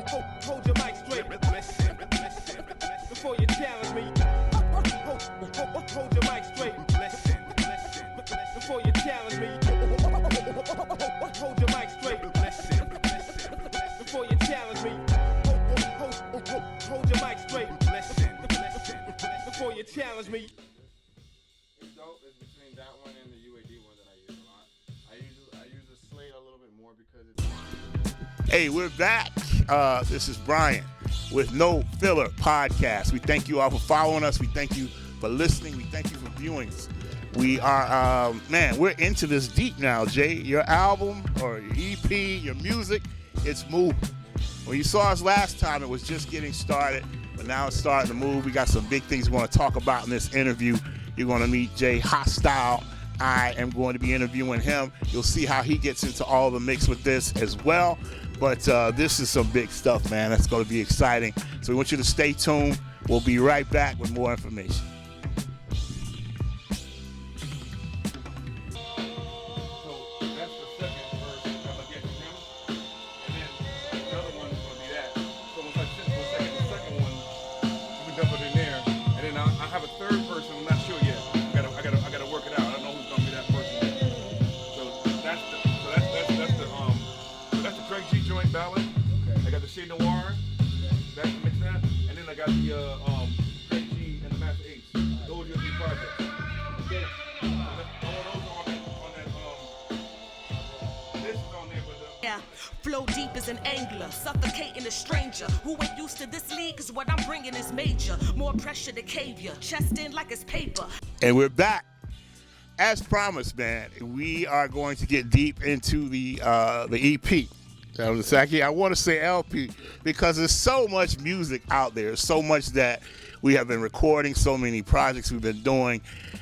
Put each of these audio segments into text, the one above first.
Hold your mic straight. Before you challenge me. Hold your mic straight. Before you challenge me. Hold your mic straight. Before you challenge me. Hold your mic straight. Before you challenge me. It's dope. It's between that one and the UAD one that I use a lot. I use the Slate a little bit more because it's. Hey, we're back. This is Brian with No Filler Podcast. We thank you all for following us. We thank you for listening. We thank you for viewing us. We are, we're into this deep now, Jay. Your album or your EP, your music, it's moving. When you saw us last time, it was just getting started, but now it's starting to move. We got some big things we want to talk about in this interview. You're going to meet Jay Hostile. I am going to be interviewing him. You'll see how he gets into all the mix with this as well. But this is some big stuff, man. That's going to be exciting. So we want you to stay tuned. We'll be right back with more information. Noir, that's the mix that, and then I got the Craig G and the Master Ace. Those are your three projects. Okay. All those are on that this is on there, but yeah, flow deep as an angler, suffocating a stranger who ain't used to this league, cause what I'm bringing is major. More pressure to cave ya, chest in like it's paper. And we're back. As promised, man, we are going to get deep into the EP. I want to say LP because there's so much music out there, so much that we have been recording, so many projects we've been doing,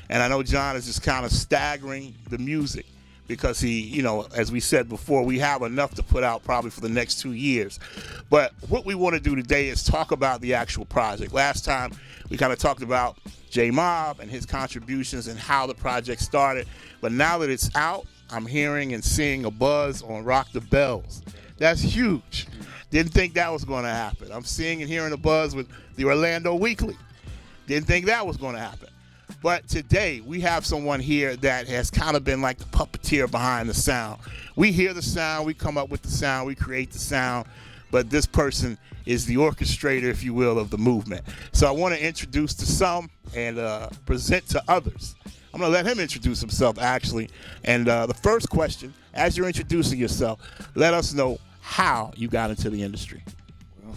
and I know John is just kind of staggering the music because he, as we said before, we have enough to put out probably for the next 2 years. But what we want to do today is talk about the actual project. Last time we kind of talked about J Mob and his contributions and how the project started, but now that it's out, I'm hearing and seeing a buzz on Rock the Bells. That's huge. Didn't think that was going to happen. I'm seeing and hearing a buzz with the Orlando Weekly. Didn't think that was going to happen. But today we have someone here that has kind of been like the puppeteer behind the sound. We hear the sound, we come up with the sound, we create the sound, but this person is the orchestrator, if you will, of the movement. So I want to introduce to some and present to others. I'm going to let him introduce himself, actually. And the first question, as you're introducing yourself, let us know how you got into the industry. Well,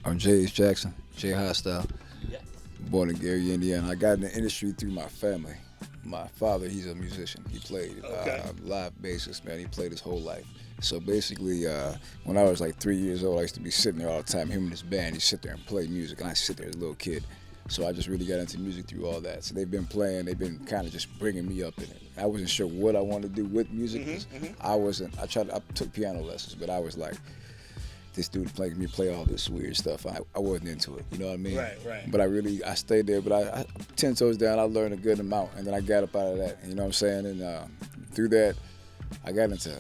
I'm JhJackson, J Hostile, born in Gary, Indiana. I got in the industry through my family. My father, he's a musician. He played live bassist, man. He played his whole life. So basically, when I was like 3 years old, I used to be sitting there all the time, him and his band. He'd sit there and play music, and I sit there as a little kid. So I just really got into music through all that. So they've been kind of just bringing me up in it. I wasn't sure what I wanted to do with music. I took piano lessons, but I was like, this dude playing me play all this weird stuff. I wasn't into it, you know what I mean? Right. But I stayed there, but I 10 toes down, I learned a good amount, and then I got up out of that, you know what I'm saying? And through that, I got into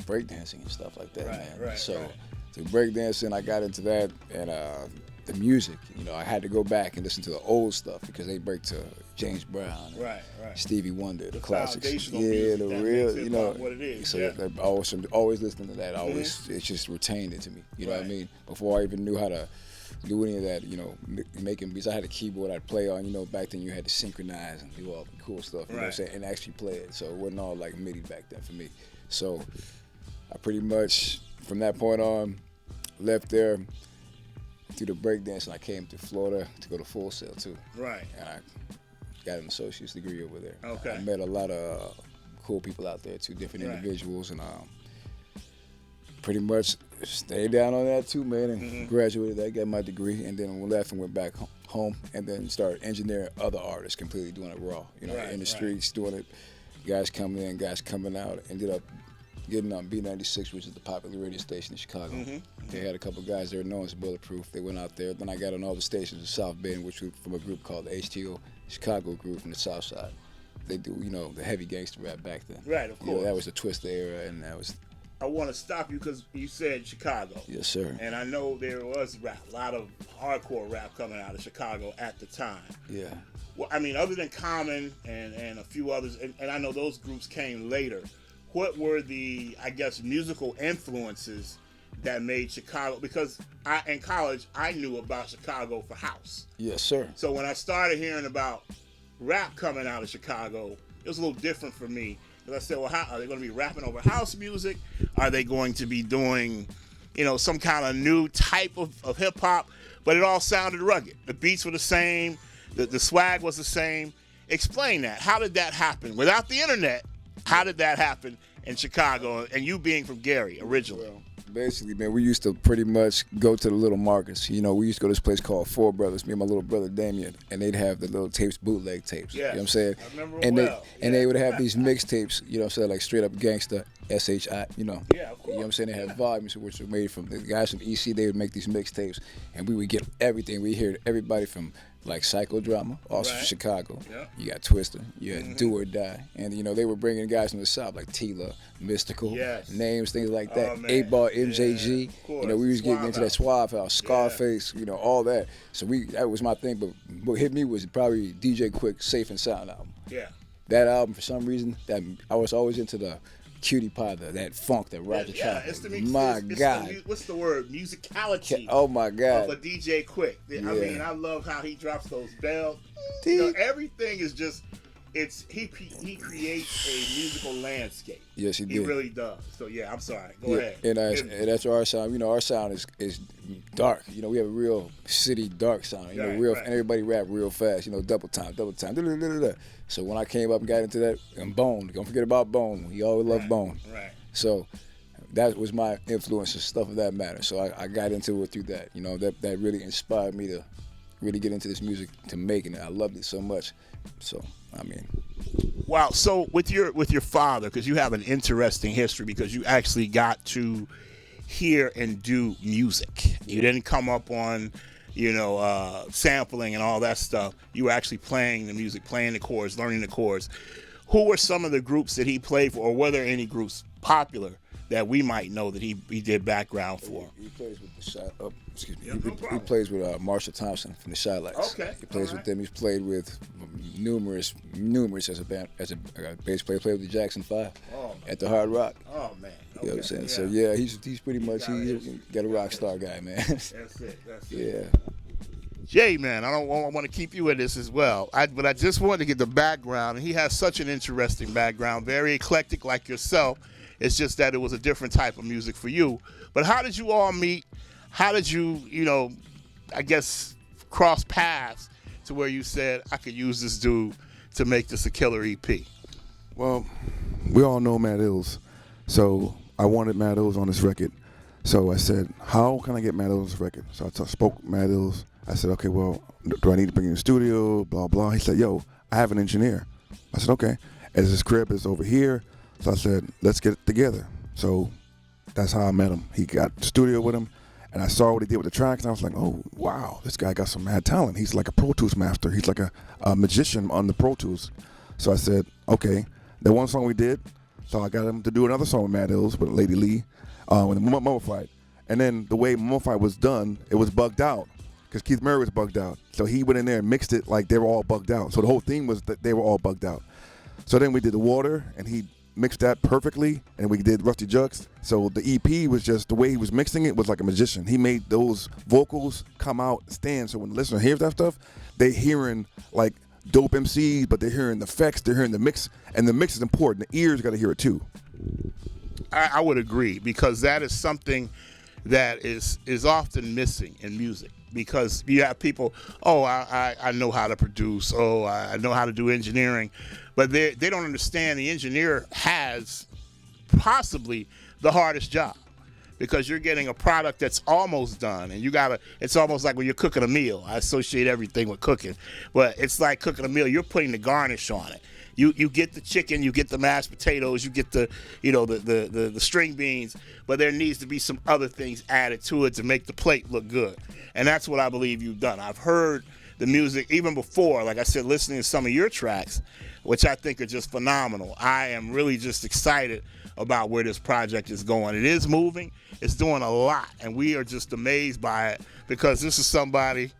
breakdancing and stuff like that, man. So through breakdancing, I got into that, and the music, I had to go back and listen to the old stuff because they break to James Brown, Stevie Wonder, the classics. Yeah, the real, what it is. So I always listening to that. It just retained it to me. You know what I mean? Before I even knew how to do any of that, making beats. I had a keyboard I'd play on. Back then you had to synchronize and do all the cool stuff. You know what I'm saying? And actually play it. So it wasn't all like MIDI back then for me. So I pretty much from that point on left there. Through the breakdance, and I came to Florida to go to Full Sail too. Right. And I got an associate's degree over there. Okay. I met a lot of cool people out there too, different individuals, and pretty much stayed down on that too, man, and graduated that, got my degree, and then left and went back home, and then started engineering other artists, completely doing it raw, in the streets, doing it, guys coming in, guys coming out, ended up getting on B96, which is the popular radio station in Chicago. They had a couple guys there known as Bulletproof. They went out there. Then I got on all the stations in South Bend, which was from a group called the HTO Chicago group from the South Side. They do, the heavy gangster rap back then. Right, of course. That was the Twister era, and that was I want to stop you because you said Chicago. Yes, sir. And I know there was rap, a lot of hardcore rap coming out of Chicago at the time. Yeah. Well, I mean, other than Common and a few others, and I know those groups came later, what were the, I guess, musical influences that made Chicago? Because in college, I knew about Chicago for house. Yes, sir. So when I started hearing about rap coming out of Chicago, it was a little different for me. Because I said, well, how are they going to be rapping over house music? Are they going to be doing, some kind of new type of hip hop? But it all sounded rugged. The beats were the same. The swag was the same. Explain that. How did that happen? Without the internet, how did that happen in Chicago? And you being from Gary originally. Well, basically, man, we used to pretty much go to the little markets. We used to go to this place called Four Brothers, me and my little brother Damien, and they'd have the little tapes, bootleg tapes. Yes. You know what I'm saying? I remember and well. They would have these mixtapes, like straight up gangsta, SHI, Yeah, of course. You know what I'm saying? They had volumes which were made from the guys from EC. They would make these mixtapes, and we would get everything. We hear everybody from like Psychodrama, also from Chicago. Yeah. You got Twister, you had Do or Die, and they were bringing guys from the South like Tila, Mystical, Yes. Names, things like that. Oh, man. 8 Ball, MJG. Yeah, of course. We was getting into that Suave House, Scarface, all that. So that was my thing. But what hit me was probably DJ Quick, Safe and Sound album. Yeah. That album, for some reason, that I was always into the cutie pie, that funk, that Roger Yeah, Trout. it's the God. What's the word? Musicality. Oh my God. Of a DJ Quick. I Yeah. mean, I love how he drops those bells. Everything is just. He creates a musical landscape. Yes, he did. He really does. So yeah, I'm sorry. Go ahead. And that's our sound. Our sound is dark. We have a real city dark sound. And everybody rap real fast. Double time. Da-da-da-da-da. So when I came up and got into that, and Bone, don't forget about Bone. He always loved Bone. Right. So that was my influence and stuff of that matter. So I got into it through that. That really inspired me to really get into this music, to making it. I loved it so much. So Wow. So with your father, because you have an interesting history, because you actually got to hear and do music. You didn't come up on, sampling and all that stuff. You were actually playing the music, playing the chords, learning the chords. Who were some of the groups that he played for, or were there any groups popular that we might know that he did background for? He plays with the excuse me. Yeah, no he problem. plays with Marshall Thompson from the Shy-Lights. Okay. He plays with them. He's played with numerous as a band, as a bass player. Played with the JhJackson6 at the Hard Rock. Oh man. You know what I'm saying? Yeah. So yeah, he's pretty much he's got a rock star guy, man. That's it. Yeah. Jay, man, I want to keep you in this as well. But I just wanted to get the background, and he has such an interesting background, very eclectic like yourself. It's just that it was a different type of music for you. But how did you all meet? How did you, I guess, cross paths to where you said, I could use this dude to make this a killer EP? Well, we all know Matt Ills, so I wanted Matt Ills on this record. So I said, how can I get Matt Ills on this record? So I spoke with Matt Ills. I said, okay, well, do I need to bring you in the studio, blah, blah. He said, yo, I have an engineer. I said, okay. As his crib is over here. So I said, let's get it together. So that's how I met him. He got the studio with him, and I saw what he did with the tracks, and I was like, oh, wow, this guy got some mad talent. He's like a Pro Tools master. He's like a magician on the Pro Tools. So I said, okay. The one song we did, so I got him to do another song with Matt Ills, with Lady Lee, with the Mummified. And then the way Mummified was done, it was bugged out, because Keith Murray was bugged out. So he went in there and mixed it like they were all bugged out. So the whole theme was that they were all bugged out. So then we did The Water, and he mixed that perfectly, and we did Rusty Jugs. So the EP was just, the way he was mixing it was like a magician. He made those vocals come out stand, so when the listener hears that stuff, they're hearing like dope MCs, but they're hearing the effects, they're hearing the mix, and the mix is important. The ears got to hear it too. I would agree, because that is something that is often missing in music. Because you have people, I know how to produce, I know how to do engineering, but they don't understand the engineer has possibly the hardest job, because you're getting a product that's almost done, and it's almost like when you're cooking a meal. I associate everything with cooking, but it's like cooking a meal. You're putting the garnish on it. You get the chicken, you get the mashed potatoes, you get the the string beans, but there needs to be some other things added to it to make the plate look good. And that's what I believe you've done. I've heard the music even before, like I said, listening to some of your tracks. which I think are just phenomenal. I am really just excited about where this project is going. It is moving. It's doing a lot, and we are just amazed by it because this is somebody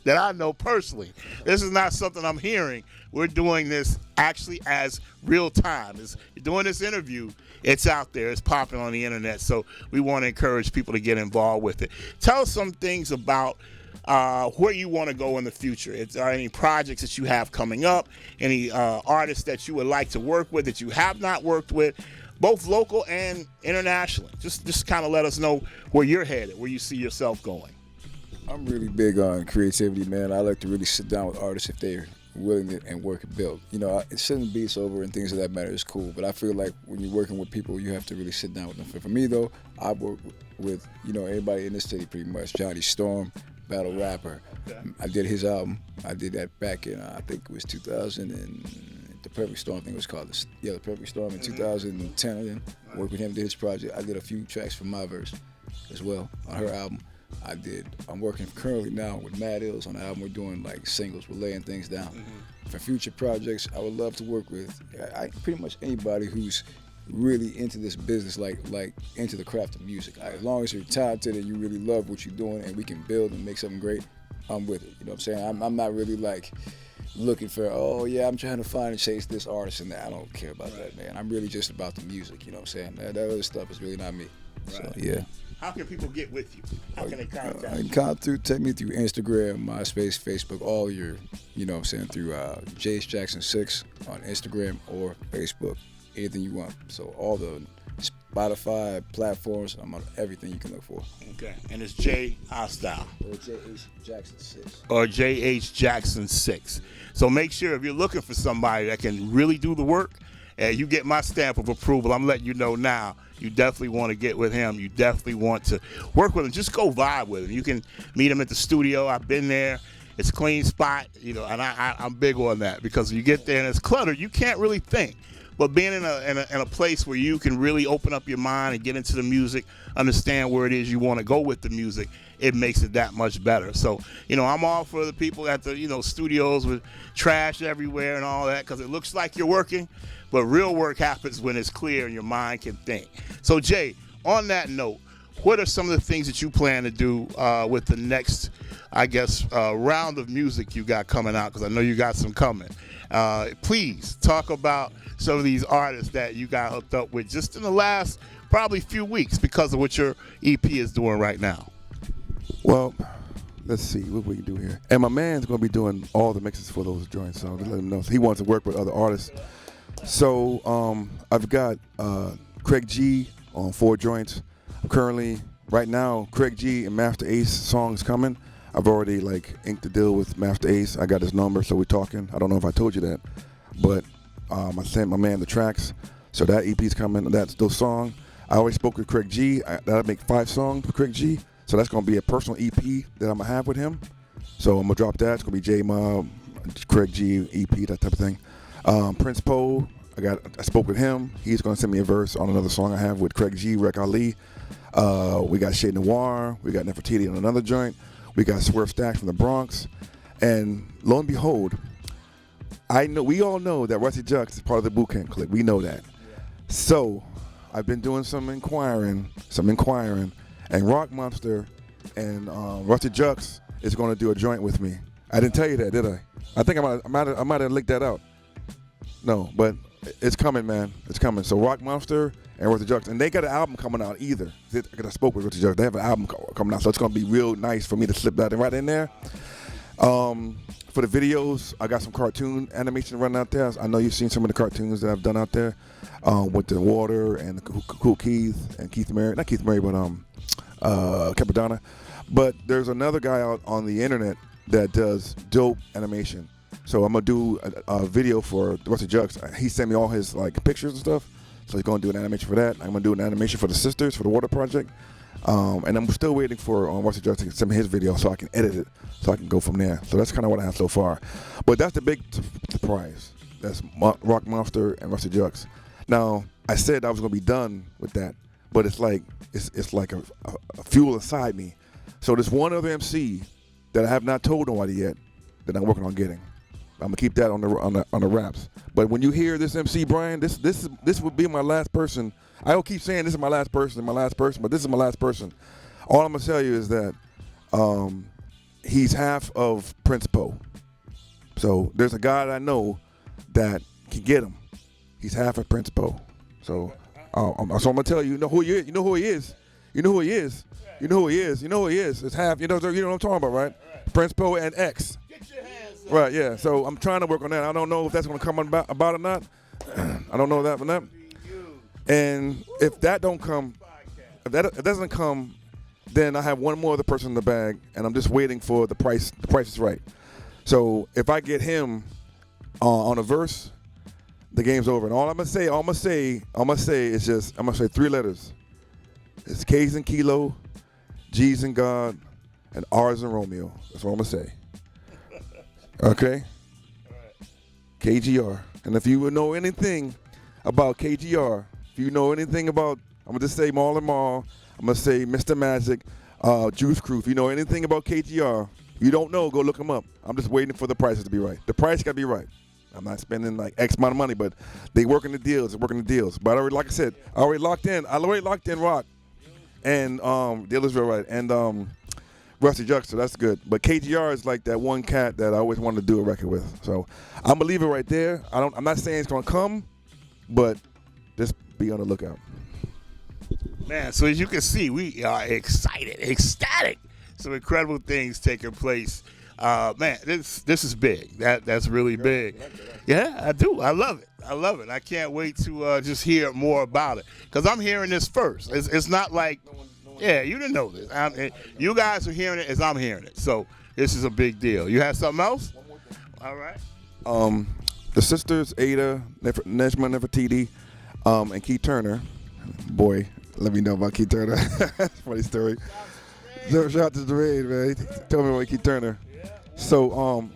that I know personally. This is not something I'm hearing. We're doing this actually as real time. Doing this interview, it's out there. It's popping on the internet. So we want to encourage people to get involved with it. Tell us some things about where you want to go in the future. Are there any projects that you have coming up? Any artists that you would like to work with that you have not worked with, both local and internationally? Just kind of let us know where you're headed, where you see yourself going. I'm really big on creativity, man. I like to really sit down with artists if they're willing to and work and build. You know, sending beats over and things of that matter is cool, but I feel like when you're working with people, you have to really sit down with them. For me, though, I work with, you know, everybody in the city pretty much. Johnny Storm, battle rapper. Okay. I did his album. I did that back in, I think it was 2000 and The Perfect Storm, I think it was called. The Perfect Storm in 2010. I then worked with him, did his project. I did a few tracks from my verse as well on her album. I'm working currently now with Mad Ills on the album. We're doing like singles, we're laying things down. For future projects, I would love to work with pretty much anybody who's really into this business, like into the craft of music. As long as you're talented and you really love what you're doing and we can build and make something great, I'm with it. You know what I'm saying? I'm not really like looking for, oh yeah, I'm trying to find and chase this artist and that. I don't care about that, man. I'm really just about the music, you know what I'm saying? That other stuff is really not me. Right. So yeah. How can people get with you? How can they contact you? Take me through Instagram, MySpace, Facebook, all your, you know what I'm saying, through JhJackson6 on Instagram or Facebook, anything you want. So all the Spotify platforms, I'm on everything you can look for. Okay, and it's J Hostile. Or JhJackson6. Or JhJackson6. So make sure if you're looking for somebody that can really do the work, and you get my stamp of approval, I'm letting you know now. You definitely want to get with him. You definitely want to work with him. Just go vibe with him. You can meet him at the studio. I've been there. It's a clean spot, you know, and I'm big on that because when you get there and it's cluttered, you can't really think. But being in a place where you can really open up your mind and get into the music, understand where it is you want to go with the music, it makes it that much better. So, you know, I'm all for the people at the, you know, studios with trash everywhere and all that because it looks like you're working. But real work happens when it's clear and your mind can think. So, Jay, on that note, what are some of the things that you plan to do with the next, I guess, round of music you got coming out? Because I know you got some coming. Please talk about some of these artists that you got hooked up with just in the last probably few weeks because of what your EP is doing right now. Well, let's see what we can do here. And my man's going to be doing all the mixes for those joints, so I'll just let him know. So he wants to work with other artists. So I've got Craig G on 4 joints. Currently, right now, Craig G and Master Ace songs coming. I've already like inked the deal with Master Ace. I got his number, so we're talking. I don't know if I told you that, but I sent my man the tracks. So that EP's coming. That's those songs. I already spoke with Craig G. That'll make 5 songs for Craig G. So that's gonna be a personal EP that I'm gonna have with him. So I'm gonna drop that. It's gonna be J Mob, Craig G EP, that type of thing. Prince Poe, I spoke with him. He's gonna send me a verse on another song I have with Craig G, Rec Ali. We got Shade Noir. We got Nefertiti on another joint. We got Swerve Stack from the Bronx. And lo and behold, we all know that Rusty Jux is part of the Boot Camp clique. We know that. So I've been doing some inquiring, and Rock Monster and Rusty Jux is going to do a joint with me. I didn't tell you that, did I? I think I might have licked that out. No, but it's coming, man. It's coming. So Rock Monster and Rusty Jux, and they got an album coming out either. I spoke with Rusty Jux. They have an album coming out, so it's going to be real nice for me to slip that right in there. For the videos, I got some cartoon animation running out there. I know you've seen some of the cartoons that I've done out there with the water and the Cool Keith and Keith Murray. Not Keith Murray, but Capadonna. But there's another guy out on the internet that does dope animation. So I'm gonna do a video for Rusty Jux. He sent me all his like pictures and stuff. So he's gonna do an animation for that. I'm gonna do an animation for the sisters for the water project. And I'm still waiting for Rusty Jux to send me his video so I can edit it, so I can go from there. So that's kind of what I have so far. But that's the big surprise. That's Rock Monster and Rusty Jux. Now I said I was gonna be done with that, but it's like a fuel inside me. So there's one other MC that I have not told nobody yet that I'm working on getting. I'm gonna keep that on the wraps. But when you hear this MC Brian, this would be my last person. I don't keep saying this is my last person, but this is my last person. All I'm gonna tell you is that he's half of Prince Poe. So there's a guy that I know that can get him. He's half of Prince Poe. So I'm gonna tell you, you know who he is. You know who he is. You know who he is. You know who he is. You know who he is. It's half. You know what I'm talking about, right? Prince Poe and X. Get your hands up. Right. Yeah. So I'm trying to work on that. I don't know if that's gonna come about or not. I don't know that or not. And if that don't come, if it doesn't come, then I have one more other person in the bag, and I'm just waiting for the price. The price is right. So if I get him on a verse, the game's over. And all I'm gonna say is just I'm gonna say 3 letters. It's K's and Kilo, G's and God, and R's and Romeo. That's what I'm gonna say. Okay? KGR. And if you would know anything about KGR, if you know anything about, I'm gonna just say Marlon Marl, I'm gonna say Mr. Magic, Juice Crew. If you know anything about KGR, if you don't know, go look them up. I'm just waiting for the prices to be right. The price gotta be right. I'm not spending like X amount of money, but they working the deals. But I already, like I said, I already locked in Rock and Deal is real right and Rusty Juck, so that's good. But KGR is like that one cat that I always wanted to do a record with. So I'm gonna leave it right there. I'm not saying it's gonna come, but just be on the lookout. Man, so as you can see, we are excited, ecstatic. Some incredible things taking place. Man, this is big. That's really big. Yeah, I do. I love it. I can't wait to just hear more about it because I'm hearing this first. It's not like, yeah, you didn't know this. You guys are hearing it as I'm hearing it. So this is a big deal. You have something else? All right. The sisters Ada, Nejma Nefertiti, and Keith Turner. Boy, let me know about Keith Turner. Funny story. Shout out to Jermaine, man. Tell me about Keith Turner. So,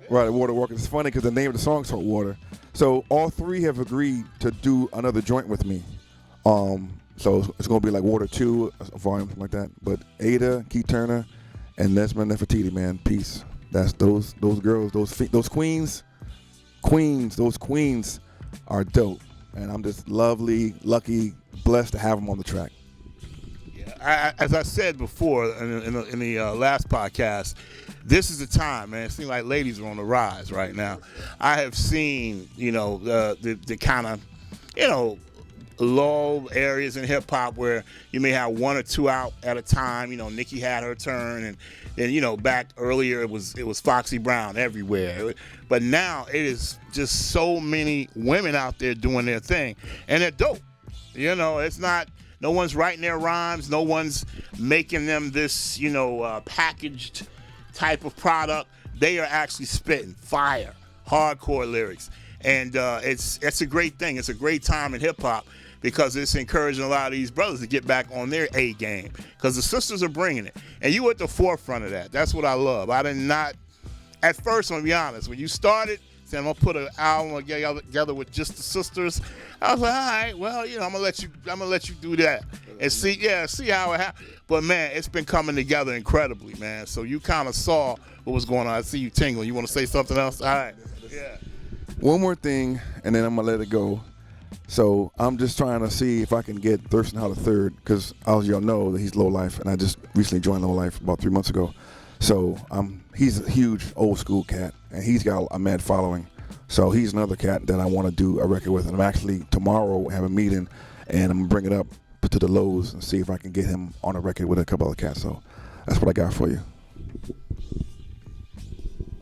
right, Water Walkers. It's funny because the name of the song is called Water. So all 3 have agreed to do another joint with me. So it's gonna be like Water 2, a volume, something like that. But Ada, Keith Turner, and Nesma Nefertiti, man, peace. That's those girls, those queens, those queens are dope, and I'm just lovely, lucky, blessed to have them on the track. As I said before in the last podcast, this is the time, man. It seems like ladies are on the rise right now. I have seen, the kind of, lull areas in hip hop where you may have 1 or 2 out at a time. Nicki had her turn, and then back earlier it was Foxy Brown everywhere. But now it is just so many women out there doing their thing, and they're dope. It's not. No one's writing their rhymes. No one's making them this, packaged type of product. They are actually spitting fire, hardcore lyrics. And it's a great thing. It's a great time in hip-hop because it's encouraging a lot of these brothers to get back on their A game because the sisters are bringing it. And you at the forefront of that. That's what I love. I did not, at first, I'm going to be honest, when you started, saying I'm gonna put an album together with just the sisters, I was like, all right, well, I'm gonna let you do that and see how it happens. But man, it's been coming together incredibly, man. So you kind of saw what was going on. I see you tingling. You want to say something else? All right. Yeah. One more thing, and then I'm gonna let it go. So I'm just trying to see if I can get Thurston Howell III, because as y'all know that he's Low Life, and I just recently joined Low Life about 3 months ago. So he's a huge old school cat, and he's got a mad following. So he's another cat that I want to do a record with. And I'm actually tomorrow have a meeting, and I'm gonna bring it up to the Lows and see if I can get him on a record with a couple other cats. So that's what I got for you.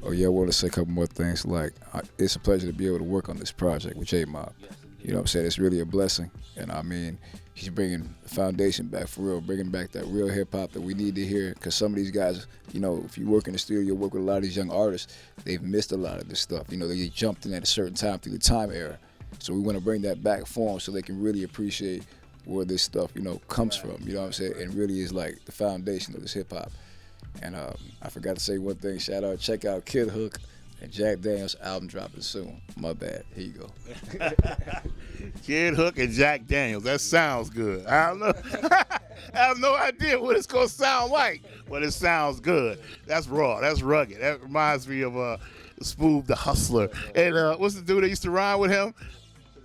Oh yeah, I want to say a couple more things. Like, it's a pleasure to be able to work on this project with J-Mob. You know what I'm saying? It's really a blessing. And I mean, he's bringing the foundation back for real, bringing back that real hip-hop that we need to hear. Because some of these guys, if you work in the studio, you work with a lot of these young artists, they've missed a lot of this stuff. They jumped in at a certain time through the time era. So we want to bring that back for them so they can really appreciate where this stuff, comes from. You know what I'm saying? And really is like the foundation of this hip-hop. And I forgot to say one thing. Check out Kid Hook and Jack Daniels' album dropping soon. My bad. Here you go. Kid Hook and Jack Daniels. That sounds good. I don't know. I have no idea what it's gonna sound like, but it sounds good. That's raw. That's rugged. That reminds me of Smooth the Hustler. And what's the dude that used to rhyme with him?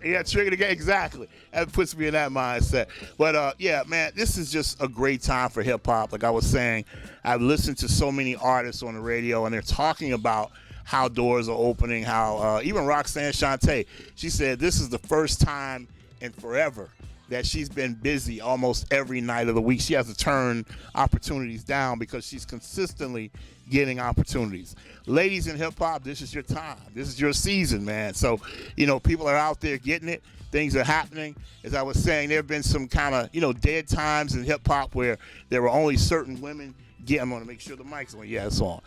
Yeah, Trigger the Game, exactly. That puts me in that mindset. But yeah, man, this is just a great time for hip hop. Like I was saying, I've listened to so many artists on the radio, and they're talking about how doors are opening, how even Roxanne Shante, she said this is the first time in forever that she's been busy almost every night of the week. She has to turn opportunities down because she's consistently getting opportunities. Ladies in hip hop, this is your time. This is your season, man. So, you know, people are out there getting it. Things are happening. As I was saying, there have been some kind of, you know, dead times in hip hop where there were only certain women. I'm going to make sure the mic's on. Yeah, it's on.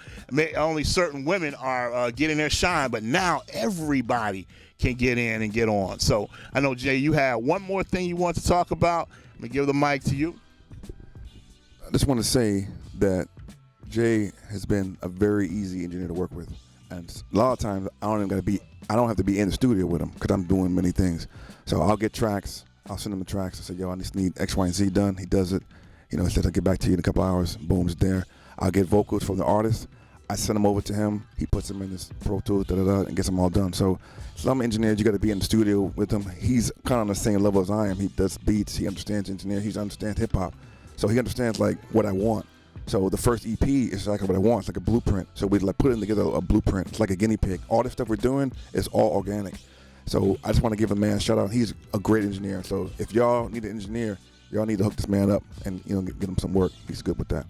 Only certain women are getting their shine, but now everybody can get in and get on. So I know, Jay, you had one more thing you want to talk about. I'm going to give the mic to you. I just want to say that Jay has been a very easy engineer to work with, and a lot of times I don't have to be in the studio with him because I'm doing many things. So I'll get tracks, I'll send him the tracks. I say, yo, I just need X, Y, and Z done. He does it. You know, he says, I'll get back to you in a couple hours. Boom, it's there. I'll get vocals from the artist. I send them over to him. He puts them in his Pro Tools, and gets them all done. So some engineers, you got to be in the studio with him. He's kind of on the same level as I am. He does beats. He understands engineering. He understands hip hop. So he understands like what I want. So the first EP is exactly what I want. It's like a blueprint. So we like putting together a blueprint. It's like a guinea pig. All the stuff we're doing is all organic. So I just want to give a man a shout out. He's a great engineer. So if y'all need an engineer, y'all need to hook this man up and, you know, get him some work. He's good with that.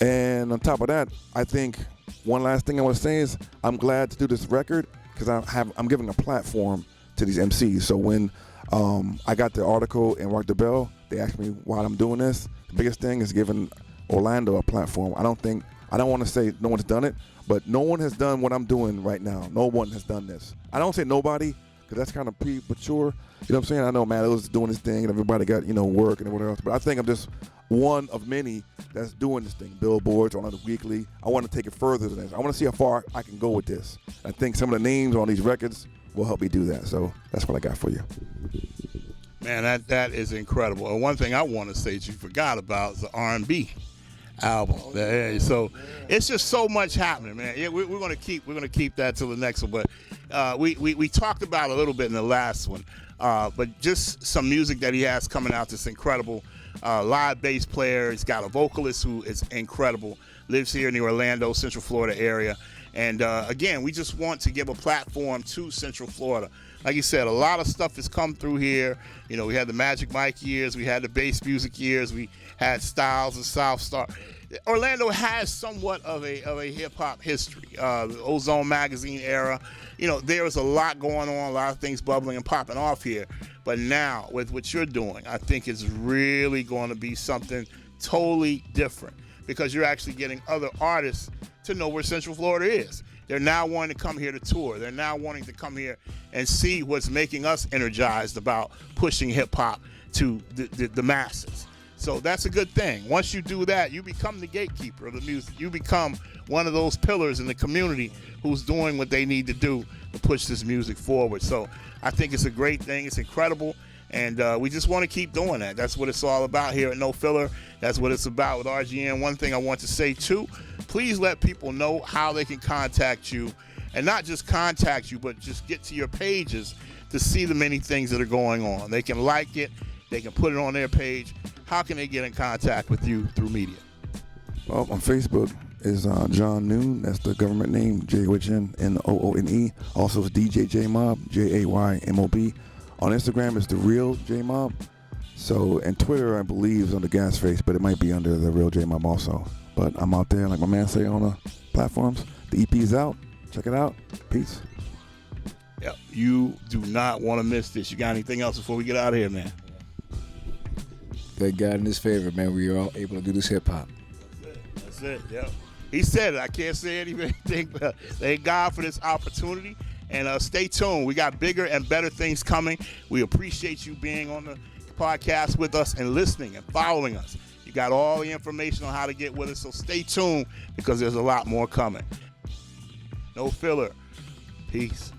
And on top of that, I think one last thing I want to say is I'm glad to do this record because I'm giving a platform to these MCs. So when I got the article in Rock the Bell, they asked me why I'm doing this. The biggest thing is giving Orlando a platform. I don't want to say no one's done it, but no one has done what I'm doing right now. No one has done this. I don't say nobody because that's kind of premature. You know what I'm saying? I know Matt is doing his thing and everybody got, you know, work and whatever else, but I think I'm just one of many that's doing this thing. Billboards, on the weekly. I want to take it further than this. I want to see how far I can go with this. I think some of the names on these records will help me do that. So that's what I got for you. Man, that is incredible. And one thing I want to say that you forgot about is the R&B album. So it's just so much happening, man. Yeah, we're gonna keep that till the next one. But we talked about it a little bit in the last one. But just some music that he has coming out that's incredible. Live bass player. He's got a vocalist who is incredible. Lives here in the Orlando, Central Florida area. And again, we just want to give a platform to Central Florida. Like you said, a lot of stuff has come through here. You know, we had the Magic Mike years, we had the bass music years, we had Styles and South Star. Orlando has somewhat of a hip hop history. The Ozone magazine era. You know, there is a lot going on, a lot of things bubbling and popping off here. But now, with what you're doing, I think it's really going to be something totally different because you're actually getting other artists to know where Central Florida is. They're now wanting to come here to tour. They're now wanting to come here and see what's making us energized about pushing hip-hop to the masses. So that's a good thing. Once you do that, you become the gatekeeper of the music. You become one of those pillars in the community who's doing what they need to do to push this music forward. So I think it's a great thing. It's incredible. And we just want to keep doing that. That's what it's all about here at No Filler. That's what it's about with RGN. One thing I want to say, too, please let people know how they can contact you. And not just contact you, but just get to your pages to see the many things that are going on. They can like it. They can put it on their page. How can they get in contact with you through media? Well, on Facebook is John Noon. That's the government name, JhJackson6. Also, it's DJ J Mob, JayMob. On Instagram, it's The Real J Mob. So, and Twitter, I believe, is under Gasface, but it might be under The Real J Mob also. But I'm out there, like my man say, on the platforms. The EP is out. Check it out. Peace. Yep. You do not want to miss this. You got anything else before we get out of here, man? Thank God in his favor, man. We are all able to do this hip hop. That's it. Yep. He said it. I can't say anything but thank God for this opportunity. And stay tuned. We got bigger and better things coming. We appreciate you being on the podcast with us and listening and following us. You got all the information on how to get with us, so stay tuned because there's a lot more coming. No Filler. Peace.